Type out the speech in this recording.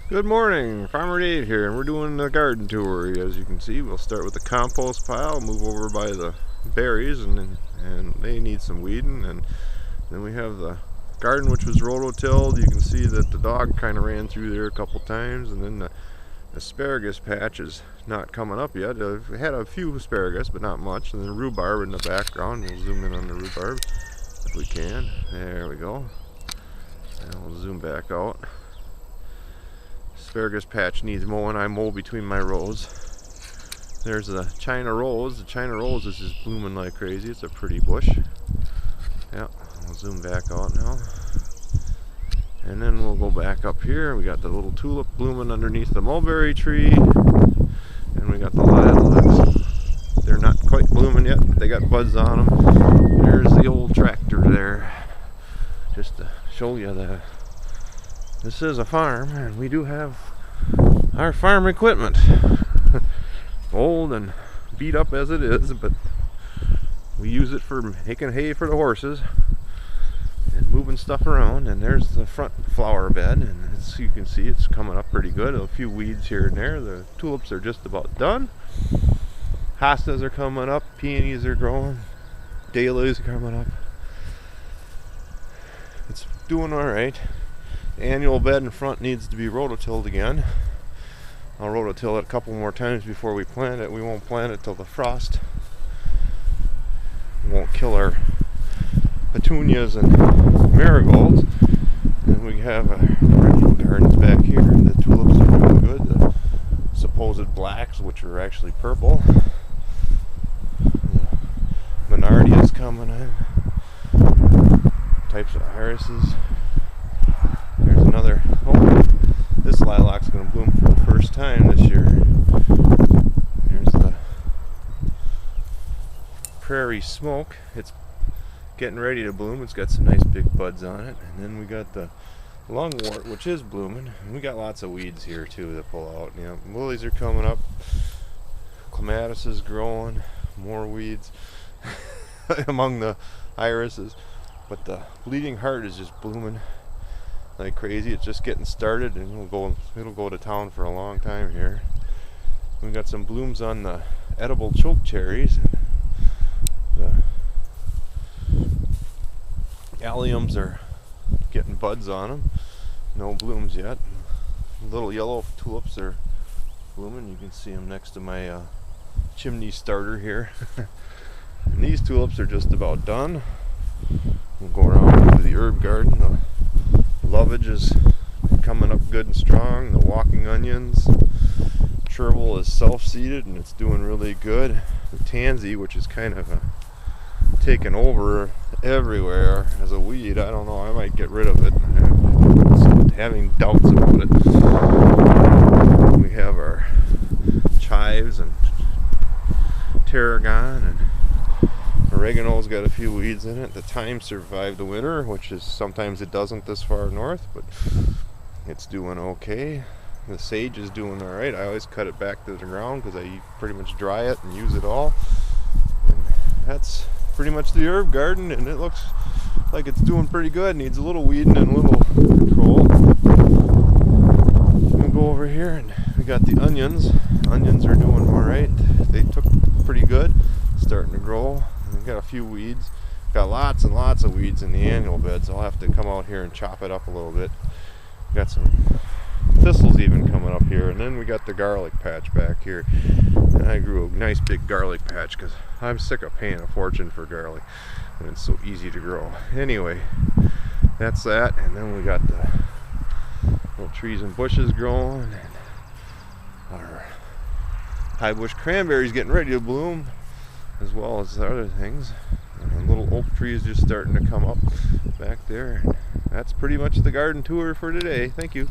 Good morning, Farmer Dave here, and we're doing a garden tour. As you can see, we'll start with the compost pile, move over by the berries, and they need some weeding, and then we have the garden, which was rototilled. You can see that the dog kind of ran through there a couple times, and then the asparagus patch is not coming up yet. We had a few asparagus, but not much, and then rhubarb in the background. We'll zoom in on the rhubarb if we can. There we go. And we'll zoom back out. Asparagus patch needs mowing. I mow between my rows. There's the China rose. The China rose is just blooming like crazy. It's a pretty bush. Yeah, I'll zoom back out now. And then we'll go back up here. We got the little tulip blooming underneath the mulberry tree. And we got the lilacs. They're not quite blooming yet, but they got buds on them. There's the old tractor there. Just to show you that this is a farm, and we do have our farm equipment. Old and beat up as it is, but we use it for making hay for the horses and moving stuff around. And there's the front flower bed, and you can see it's coming up pretty good. A few weeds here and there. The tulips are just about done. Hostas are coming up, peonies are growing, dahlias are coming up. It's doing all right. The annual bed in front needs to be rototilled again. I'll rototill it a couple more times before we plant it. We won't plant it till the frost. We won't kill our petunias and marigolds. And we have perennial gardens back here. The tulips are doing good. The supposed blacks, which are actually purple. The Menardias coming in. Types of irises. There's another. Oh, this lilac's going to bloom for the first time this year. There's the prairie smoke. It's getting ready to bloom. It's got some nice big buds on it. And then we got the lungwort, which is blooming. And we got lots of weeds here too to pull out. You know, lilies are coming up. Clematis is growing. More weeds among the irises. But the bleeding heart is just blooming like crazy. It's just getting started, and it'll go to town for a long time here. We got some blooms on the edible choke cherries. The alliums are getting buds on them. No blooms yet. Little yellow tulips are blooming. You can see them next to my chimney starter here. And these tulips are just about done. We'll go around to the herb garden. The lovage is coming up good and strong. The walking onions. Chervil is self-seeded and it's doing really good. The tansy, which is kind of taken over everywhere as a weed. I don't know, I might get rid of it. I'm having doubts about it. We have our chives and tarragon, and oregano's got a few weeds in it. The thyme survived the winter, which is sometimes it doesn't this far north, but it's doing okay. The sage is doing all right. I always cut it back to the ground because I pretty much dry it and use it all. And that's pretty much the herb garden, and it looks like it's doing pretty good. Needs a little weeding and a little control. We'll go over here, and we got the onions. Onions are doing all right. They took pretty good, starting to grow. We've got a few weeds. Got lots and lots of weeds in the annual bed, so I'll have to come out here and chop it up a little bit. Got some thistles even coming up here, and then we got the garlic patch back here. And I grew a nice big garlic patch because I'm sick of paying a fortune for garlic, and it's so easy to grow. Anyway, that's that. And then we got the little trees and bushes growing, and our high bush cranberries getting ready to bloom, as well as the other things. And a little oak tree is just starting to come up back there. And that's pretty much the garden tour for today. Thank you.